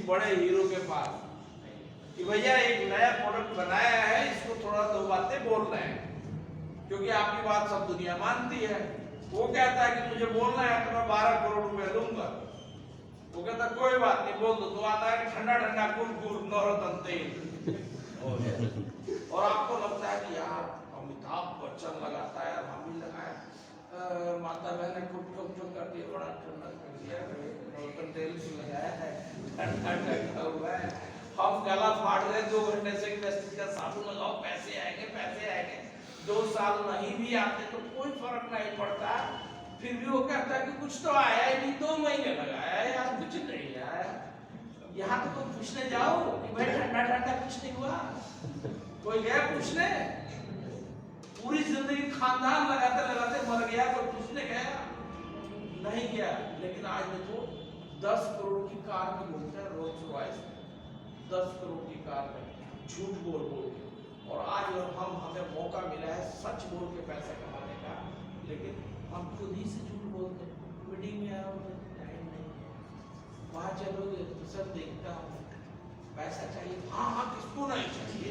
बड़े हीरो के पास कि भैया एक नया प्रोडक्ट बनाया है, इसको थोड़ा दो बातें बोलना है, क्योंकि आपकी बात सब दुनिया मानती है। वो कहता है कि मुझे बोलना है तो मैं 12 करोड़ रुपए दूंगा। वो कहता कोई बात नहीं, बोल दो। तो आता है कि ठंडा ठंडा कुरकुर नौरतन तेल, और आपको लगता है कि यार अमिताभ बच्चन लगाता है, हम भी लगाए, माता बहन ने खूब खूब कर दिया, बड़ा ठंडा कर दिया, नौरतन तेल लगाया है, ठंडा ठंडा हुआ है। हम गला फाड़ रहे 2 घंटे से वेस्टिज का साबुन लगाओ, पैसे आएंगे पैसे आएंगे। 2 साल नहीं भी आते तो कोई फर्क नहीं पड़ता, फिर भी वो कहता है कि कुछ तो आया ही नहीं, 2 महीने लगाया यार, कुछ नहीं आया। यहाँ तो तुम पूछने जाओ कि भाई ठंडा ठंडा कुछ नहीं हुआ, कोई गया पूछने? पूरी जिंदगी खानदान लगाते लगाते मर गया, कोई पूछने गया? नहीं गया। लेकिन आज देखो 10 करोड़ की कार में घूमते हैं, रोल्स रॉयस 10 करोड़ की कार में, झूठ बोल बोल के। और आज हमें मौका मिला है सच बोल के पैसा कमाने का, लेकिन हम खुद ही से झूठ बोलते हैं। मीटिंग में आओगे टाइम नहीं, वहां चलोगे तो सब देखता हूँ, पैसा चाहिए, हाँ हाँ किसको नहीं चाहिए।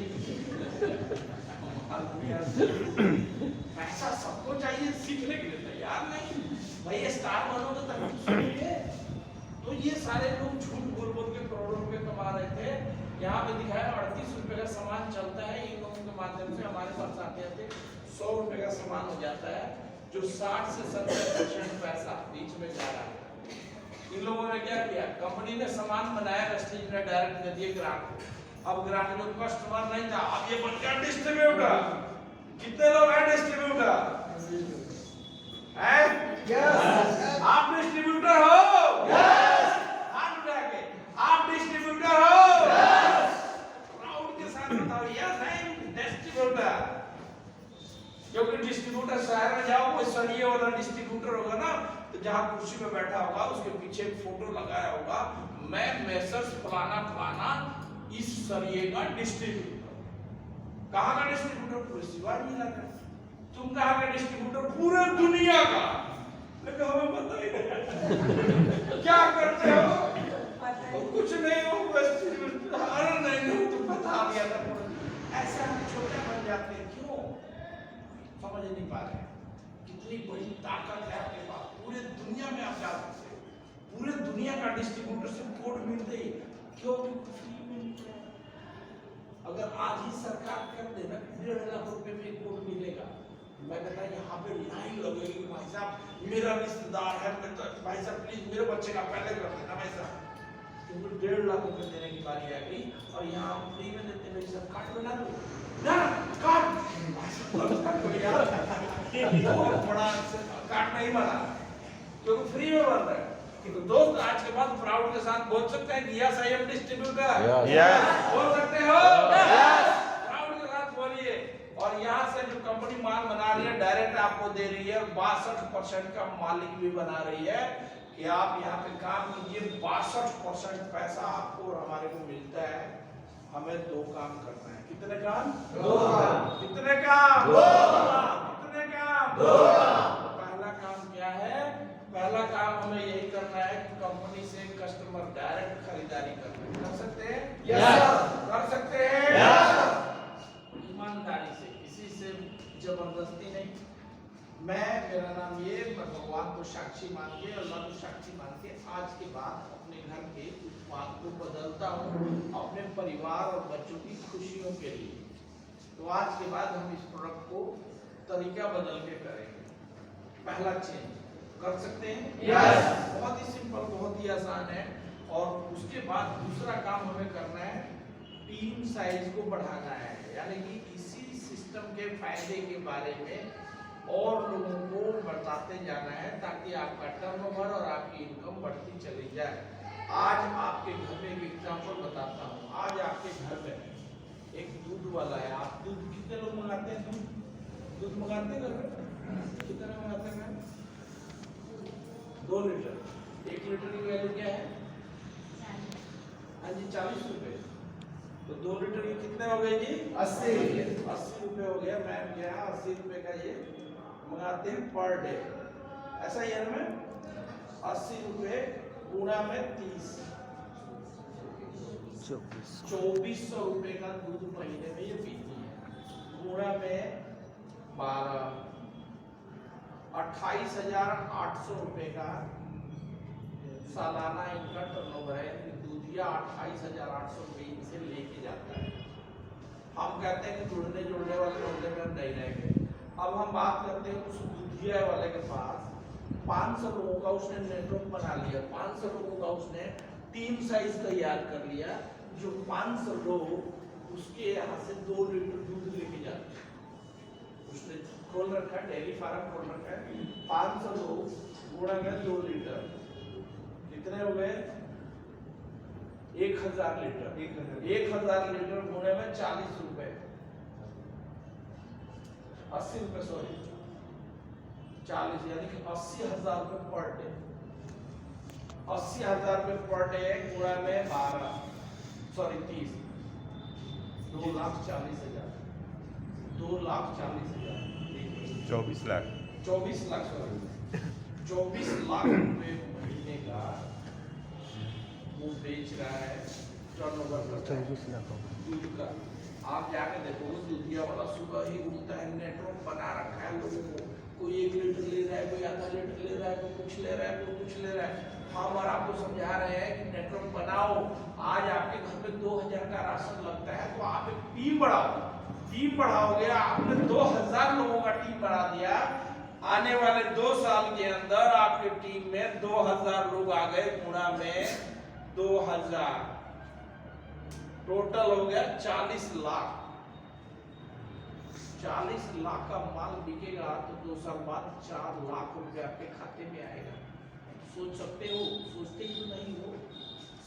पैसा सबको चाहिए, सीखने के लिए तैयार नहीं। भाई स्टार बनोगे तभी तो सीखोगे। तो ये सारे लोग झूठ बोल बोल के करोड़ों रुपए कमा रहे थे। यहाँ पे दिखाया 38 रुपए का सामान चलता है, इन लोगों के माध्यम से हमारे पास आते आते 100 रुपए का सामान हो जाता है, जो 60 से 70% पैसा बीच में जा रहा है। इन लोगों ने क्या किया, कंपनी ने सामान बनाया, वेस्टेज ने डायरेक्ट दे दिए ग्राहक को। अब ग्राहक लोग कस्टमर नहीं था, अब ये बन गया डिस्ट्रीब्यूटर। कितने लोग हैं डिस्ट्रीब्यूटर? हैं? यस। आप डिस्ट्रीब्यूटर हो? यस। हाथ उठा के, आप डिस्ट्रीब्यूटर हो? यस। प्राउड के साथ बताओ, यस आई एम डिस्ट्रीब्यूटर। क्योंकि डिस्ट्रीब्यूटर शहर में जाओ, कोई सरिये वाला डिस्ट्रीब्यूटर होगा ना, तो जहां कुर्सी पे बैठा होगा उसके पीछे फोटो लगाया होगा, मैं मेसर्स फलाना फलाना इस सरिये का डिस्ट्रीब्यूटर। कहां का डिस्ट्रीब्यूटर? पूरे शिवाजी जिला का। तुम कहां का डिस्ट्रीब्यूटर? पूरे दुनिया का। लेकिन हमें पता ही नहीं। क्या करते हो? कुछ नहीं हो, बस अरे नहीं तुम बता दिया था। ऐसे हम छोटे बन जाते हैं, क्यों समझ नहीं पा रहे? कितनी बड़ी ताकत है आपके पास, पूरे दुनिया में आप जा सकते हो। पूरे दुनिया का डिस्ट्रीब्यूटर से कोड मिलते ही, क्यों? फ्री में मिलता है। अगर आज ही सरकार कर देना 1.5 लाख रुपए में कोड मिलेगा, मैं कहता यहाँ पे लाइन लगेगी, भाई साहब मेरा रिश्तेदार है, भाई साहब प्लीज मेरे बच्चे का पहले कर देना भाई साहब। क्योंकि 1.5 लाख रुपए देने की बारी आ गई, और यहाँ हम फ्री में देते हैं। सब कार्ड बना दो ना, कार्ड बड़ा कार्ड नहीं बना, क्योंकि फ्री में बन रहा है। तो दोस्त आज के बाद प्राउड के साथ बोल सकते हैं कि yes I am distributor. Yes बोल सकते हो? यस प्राउड के साथ बोलिए। और यहाँ से जो कंपनी माल बना रही है डायरेक्ट आपको दे रही है, 62% का मालिक भी बना रही है कि आप यहाँ पे काम कीजिए, 62% पैसा आपको और हमारे को मिलता है। हमें 2 काम करना है। कितने काम? 2 काम। कितने काम? 2 काम। कितने काम? 2 काम। पहला काम क्या है? पहला काम हमें यही करना है कि कंपनी से कस्टमर डायरेक्ट खरीदारी करना है। कर सकते हैं? यस। कर सकते हैं? यस। ईमानदारी से, किसी से जबरदस्ती नहीं। मेरा नाम ये, मैं भगवान को साक्षी मान के, अल्लाह को साक्षी मान के आज के बाद अपने घर के उत्पाद को बदलता हूँ अपने परिवार और बच्चों की खुशियों के लिए। तो आज के बाद हम इस प्रोडक्ट को तरीका बदल के करेंगे। पहला चेंज कर सकते हैं? यस। बहुत ही सिंपल, बहुत ही आसान है। और उसके बाद दूसरा काम हमें करना है, टीम साइज को बढ़ाना है, यानी कि इसी सिस्टम के फायदे के बारे में और लोगों को बताते जाना है, ताकि आपका टर्नओवर और आपकी इनकम बढ़ती चली जाए। आज आपके घर में एक एग्जांपल बताता हूँ। आज आपके घर में एक दूध वाला है। आप दूध कितने लोग मंगाते हैं? दूध मंगाते हैं घर में? कितने मंगाते हैं? 2 लीटर। 1 लीटर की वैल्यू क्या है? हाँ जी 40 रुपए। तो 2 लीटर ये कितने हो गए जी? 80 रुपए हो गया। मैं क्या 80 रुपए का ये मंगाते हैं पर डे, ऐसा ही है में 80 रुपए गुणा में 30, 2400 रुपए का दूध महीने में ये पीती है। गुणा में 12, 28,800 रुपए का सालाना इनका टर्नओवर है। दूधिया 28,800 रुपए इनसे लेके जाता है। हम कहते हैं कि जुड़ने वाले बंदे में हम नहीं रहेंगे। अब हम बात करते हैं उस दूधिया वाले के पास 500 लोगों का उसने नेटवर्क बना लिया। 500 लोगों का उसने टीम साइज तैयार कर लिया, जो 500 लोग उसके यहाँ से 2 लीटर दूध लेके जाते हैं। उसने खोल रखा है, डेयरी फार्म खोल रखा है। 500 लोग गुणा में 2 लीटर, कितने हो गए? 1000 लीटर। 1000 लीटर गुणे में 40 रुपए, 80 रुपए, सॉरी 40, यानी कि 80,000 रुपए पर डे। 80,000 रुपए पर डे गुणा में 12, सॉरी 30, 2,40,000, 2,40,000, 24 लाख, 24 लाख, सॉरी 24 लाख रुपए महीने का वो बेच रहा है, टर्नओवर करता है दूध का। आप जाके देखो दूधिया वाला सुबह ही घूमता है, नेटवर्क बना रखा है लोगों को। कोई 1 लीटर ले रहा है, कोई आधा लीटर ले रहा है, कोई कुछ ले रहा है, कोई कुछ ले रहा है। हम और आपको समझा रहे हैं कि नेटवर्क बनाओ। आज आपके घर में 2000 का राशन लगता है, तो आप एक टीम बढ़ाओ। टीम बढ़ाओगे, आपने 2000 लोगों का टीम बढ़ा दिया। आने वाले 2 साल के अंदर आपकी टीम में 2000 लोग आ गए, गुणा में 2000, टोटल हो गया 40 लाख। 40 लाख का माल बिकेगा तो 2 साल बाद 4 लाख रुपए आपके खाते में आएगा। सोच सकते हो? सोचते ही तो नहीं हो।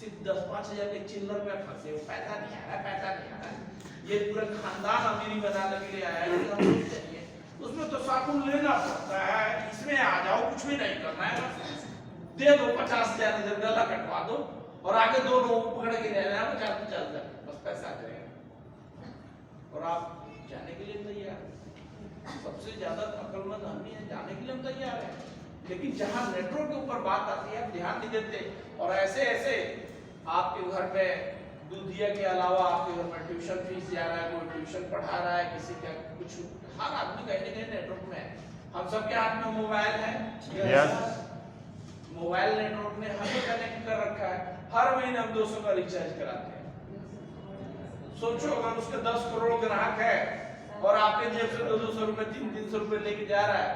सिर्फ 10-5 हजार के चिल्लर में फंसे हो, पैसा नहीं आ रहा, पैसा नहीं आ रहा। ये पूरा खानदान अमीरी बनाने के लिए आया है। उसमें तो साबुन लेना पड़ता है, इसमें आ जाओ, कुछ भी नहीं करना है, दे दो 50,000, इधर गला कटवा दो और आगे 2 लोगों को पकड़ के रहना है, 50,000, बस पैसा आ जाएगा और आप जाने के लिए तैयार। सबसे ज्यादा अकलमंद हम ही हैं, जाने के लिए हम तैयार हैं। लेकिन जहां नेटवर्क के ऊपर बात आती है, आप ध्यान नहीं देते। और ऐसे ऐसे आपके घर में दूधिया के अलावा आपके घर में ट्यूशन फीस जा रहा है, कोई ट्यूशन पढ़ा रहा है, किसी का कुछ, हर आदमी कहीं ना कहीं नेटवर्क में है। हम सबके हाथ में मोबाइल है, मोबाइल नेटवर्क ने हमें कनेक्ट कर रखा है। हर महीने हम 200 का रिचार्ज कराते हैं। सोचो अगर उसके 10 करोड़ ग्राहक है और आपके जेब से 200 रुपए, 300 रुपए लेके जा रहा है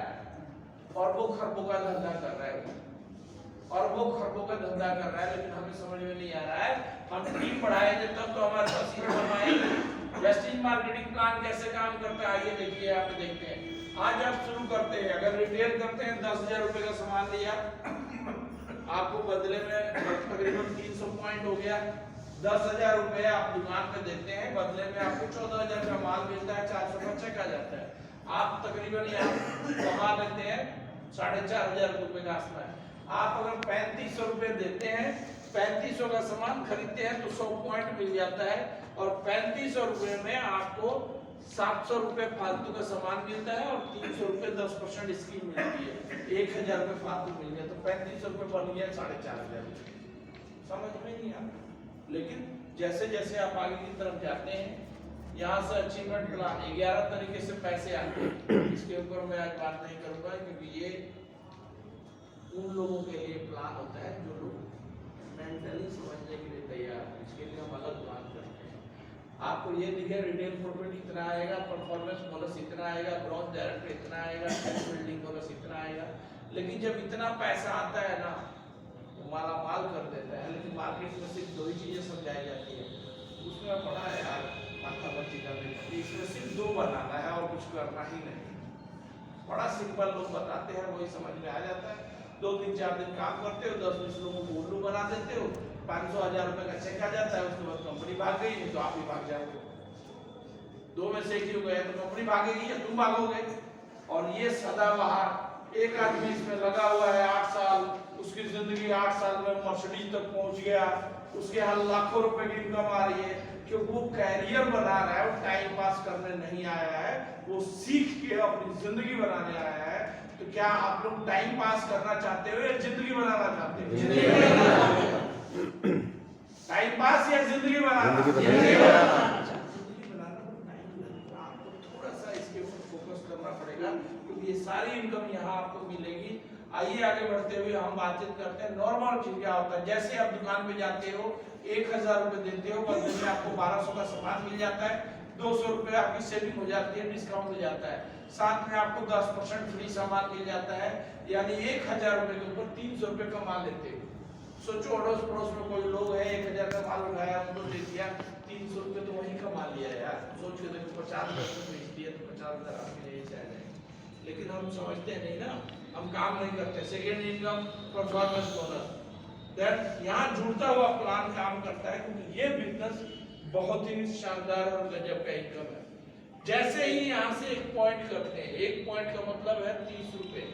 और वो खरबों का धंधा कर रहा है, और वो खरबों का धंधा कर रहा है, लेकिन हमें समझ में नहीं आ रहा है। हम टीम बढ़ाएंगे तब तो हमारे पास इनकम आएगी। वेस्टेज मार्केटिंग प्लान कैसे काम करता है, आइए देखिए, आप देखते हैं। आज आप शुरू करते हैं, अगर रिटेल करते हैं, 10,000 रुपए का सामान लिया, आपको बदले में तकरीबन 300 पॉइंट हो गया। 10,000 रुपए आप दुकान पे देते हैं, बदले में आपको 14,000 का माल मिलता है, 400 का चेक आ जाता है। आप तकरीबन यहाँ कमा लेते हैं 4,500 रुपए का आसपास। आप अगर 3500 रुपए देते हैं, 3500 का सामान खरीदते हैं तो 100 पॉइंट मिल जाता है और 3500 रुपए में आपको 700 रुपए फालतू का सामान मिलता है और 300 रुपए 10% स्कीम मिलती है। 1,000 रुपए फालतू मिल गया तो 3500 रुपए बन गया 4,500। समझ में नहीं आता। लेकिन जैसे जैसे आप आगे की तरफ जाते हैं, यहाँ से अचीवमेंट प्लान 11 तरीके से पैसे आते हैं। इसके ऊपर मैं आज बात नहीं करूंगा क्योंकि ये उन लोगों के लिए प्लान होता है जो लोग मेंटली समझने के लिए तैयार हैं। इसके लिए हम अलग प्लान करते हैं। आपको ये दिखे रिटेल प्रॉफिट इतना आएगा, परफॉर्मेंस बोनस इतना आएगा, ग्रोथ डायरेक्टर इतना आएगा, बिल्डिंग बोनस इतना आएगा। लेकिन जब इतना पैसा आता है ना तो माला माल कर देता है। लेकिन मार्केट में सिर्फ 2 ही चीजें समझाई जाती है, उसमें पड़ा है यार माथा बच्ची करने की, इसमें सिर्फ 2 बनाना है और कुछ करना ही नहीं। बड़ा सिंपल लोग बताते हैं, वही समझ में आ जाता है। 2-3-4 दिन काम करते हो, 10-20 लोगों को उल्लू बना देते हो, 500,000 रुपए का चेक आ जाता है। उसके बाद कंपनी भाग गई, नहीं तो आप ही भाग जाओगे। 2 में से एक ही हो गया, तो कंपनी भागेगी या तुम भागोगे। और ये सदाबहार एक आदमी इसमें लगा हुआ है 8 साल, उसकी जिंदगी 8 साल में मर्सिडीज तक पहुंच गया, उसके यहाँ लाखों रुपए की इनकम आ रही है क्योंकि वो कैरियर बना रहा है, वो टाइम पास करने नहीं आया है, वो सीख के अपनी जिंदगी बनाने आया है। तो क्या आप लोग टाइम पास करना चाहते हो या जिंदगी बनाना चाहते हो? टाइम पास या जिंदगी बनाना? जिंदगी बनाना। अच्छा, जिंदगी बनाना में टाइम लगेगा, आपको थोड़ा सा इसके ऊपर फोकस करना पड़ेगा, क्योंकि ये सारी इनकम यहाँ आपको मिलेगी। आइए आगे बढ़ते हुए हम बातचीत करते हैं नॉर्मल चीज क्या होता है। जैसे आप दुकान पे जाते हो, 1000 रुपए देते हो, बदले में आपको 1200 का सामान मिल जाता है, 200 रुपए आपकी सेविंग हो जाती है, डिस्काउंट हो जाता है, साथ में आपको 10% फ्री सामान मिल जाता है, यानी 1000 रुपए के ऊपर 300 रुपए कमा लेते हो। सोचो अड़ोस पड़ोस में कोई लोग है, 1000 का माल उठाया, उनको दे दिया, 300 रुपए तो वही कमा लिया यार। सोच के देखो, 50 रुपए बेच दिया तो 50,000 आपके लिए चाहिए। लेकिन हम समझते नहीं ना, हम काम नहीं करते। Second income, performance bonus, that यहाँ जुड़ता हुआ प्लान काम करता है, क्योंकि ये बिजनेस बहुत ही शानदार और गजब का इनकम है। जैसे ही यहाँ से एक पॉइंट करते हैं, एक पॉइंट का मतलब है 30 रुपए।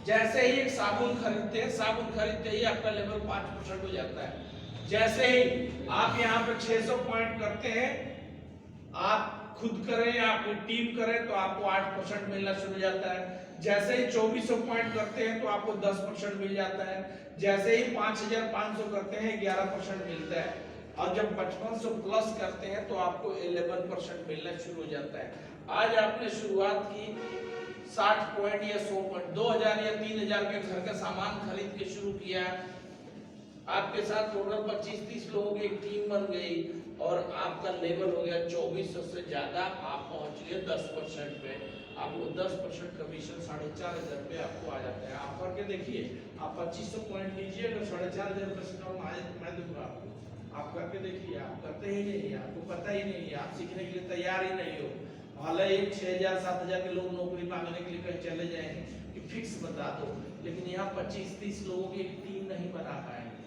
जैसे ही एक साबुन खरीदते हैं, साबुन खरीदते ही आपका लेवल 5% हो जाता है। जैसे ही आप यहाँ पे 600 पॉइंट करते हैं, आप खुद करें या आपकी टीम करे तो आपको 8% मिलना शुरू हो जाता है। जैसे ही 2400 पॉइंट करते हैं तो आपको 10% मिल जाता है। जैसे ही 5500 करते हैं 11% मिलता है। और जब 5500 प्लस करते हैं तो आपको 11% मिलना शुरू हो जाता है। आज आपने शुरुआत की 60 पॉइंट या 100 पॉइंट, 2000 या 3000 के घर का सामान खरीद के शुरू किया, आपके साथ टोटल 25-30 लोगों की एक टीम बन गई और आपका लेवल हो गया 2400 से ज्यादा, आप पहुंच गए 10% पे। आपको 10% कमीशन 4500 रुपए आपको आ जाता है। आप करके देखिए, आप 2500 पॉइंट लीजिए, अगर 4500 रुपए से कम आए तो मैं दूंगा आपको। आप करके देखिए, आप करते ही नहीं, आपको पता ही नहीं, आप सीखने के लिए तैयार ही नहीं हो। भले ही 6000-7000 के लोग नौकरी मांगने के लिए कहीं चले जाएंगे कि फिक्स बता दो, लेकिन यहाँ 25-30 लोगों की एक टीम नहीं बना पाएंगे।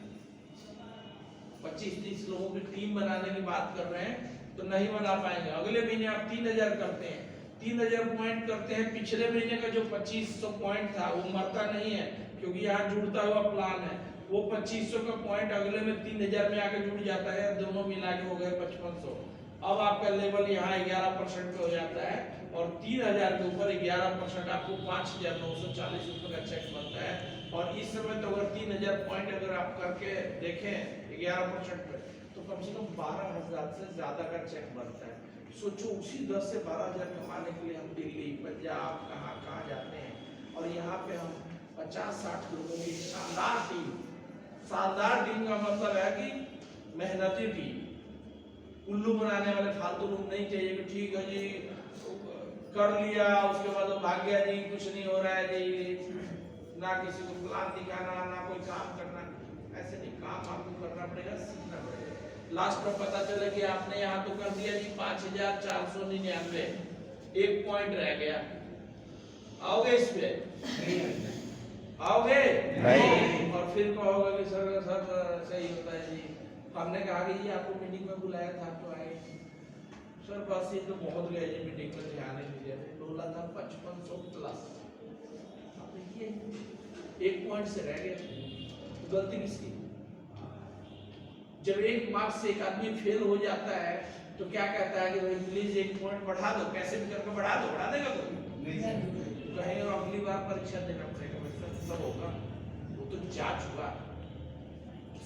25-30 लोगों की टीम बनाने की बात कर रहे हैं तो नहीं बना पाएंगे। अगले महीने आप 3000 करते हैं, 3000 पॉइंट करते हैं, पिछले महीने का जो 2500 पॉइंट था वो मरता नहीं है, क्योंकि यहाँ जुड़ता हुआ प्लान है। वो 2500 का पॉइंट अगले में 3000 में आके जुड़ जाता है, दोनों मिला के हो गए 5500। अब आपका लेवल यहाँ 11% पे हो जाता है और 3000 के ऊपर 11% आपको 5940 रुपए का चेक बनता है। और इस समय तो अगर 3000 पॉइंट अगर आप करके देखें 11% पे, तो कम से कम 12000 से ज्यादा का चेक बनता है। सोचो, उसी 10 से 12000 कमाने के लिए हम दिल्ली, पंजाब, कहाँ जाते हैं। और यहाँ पे हम 50-60 लोगों की शानदार टीम, शानदार टीम का मतलब है कि मेहनती टीम, उल्लू बनाने वाले फालतू लोग नहीं चाहिए कि ठीक है जी कर लिया उसके बाद भाग गया जी, कुछ नहीं हो रहा है जी, ना किसी को प्लान दिखाना, ना कोई काम करना। ऐसे नहीं, काम आपको करना पड़ेगा, सीखना पड़ेगा। लास्ट में पता चला कि आपने यहाँ तो कर दिया जी 5499, एक पॉइंट रह गया, आओगे इस पे? आओगे नहीं। और फिर कहोगे कि सर सही होता है जी, हमने कहा कि ये आपको मीटिंग में बुलाया था तो आए सर, बस ये तो बहुत गए जी, मीटिंग में ध्यान नहीं दिया, बोला था 5500 प्लस। अब देखिए एक पॉइंट से रह गया, गलती किसकी? जब एक मार्क्स से एक आदमी फेल हो जाता है तो क्या कहता है कि भाई प्लीज एक पॉइंट बढ़ा दो, कैसे भी करके बढ़ा दो। बढ़ा देगा कोई? नहीं। कहेंगे अगली बार परीक्षा देना पड़ेगा, वैसा सब होगा, वो तो जांच हुआ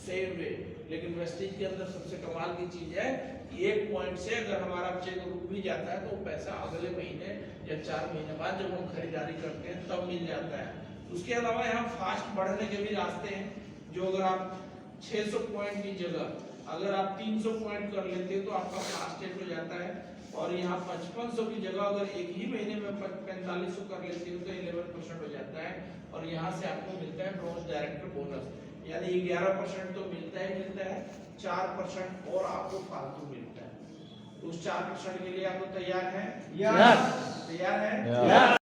सेम वे। लेकिन वेस्टेज के अंदर सबसे कमाल की चीज है कि एक पॉइंट से अगर हमारा चेक रुक भी जाता है तो पैसा अगले महीने या 4 महीने बाद जब हम खरीदारी करते हैं तब मिल जाता है। उसके अलावा यहाँ फास्ट बढ़ने के भी रास्ते हैं, जो अगर आप 600 पॉइंट की जगह अगर आप 300 पॉइंट कर लेते हैं तो आपका फास्ट हो जाता है। और यहाँ 5500 की जगह अगर एक ही महीने में 4500 कर लेते हो तो 11% हो जाता है। और यहाँ से आपको मिलता है ब्रॉन्ज डायरेक्टर बोनस, यानी 11% तो मिलता है, 4% और आपको फालतू मिलता है। उस 4% के लिए आपको तैयार है? तैयार है?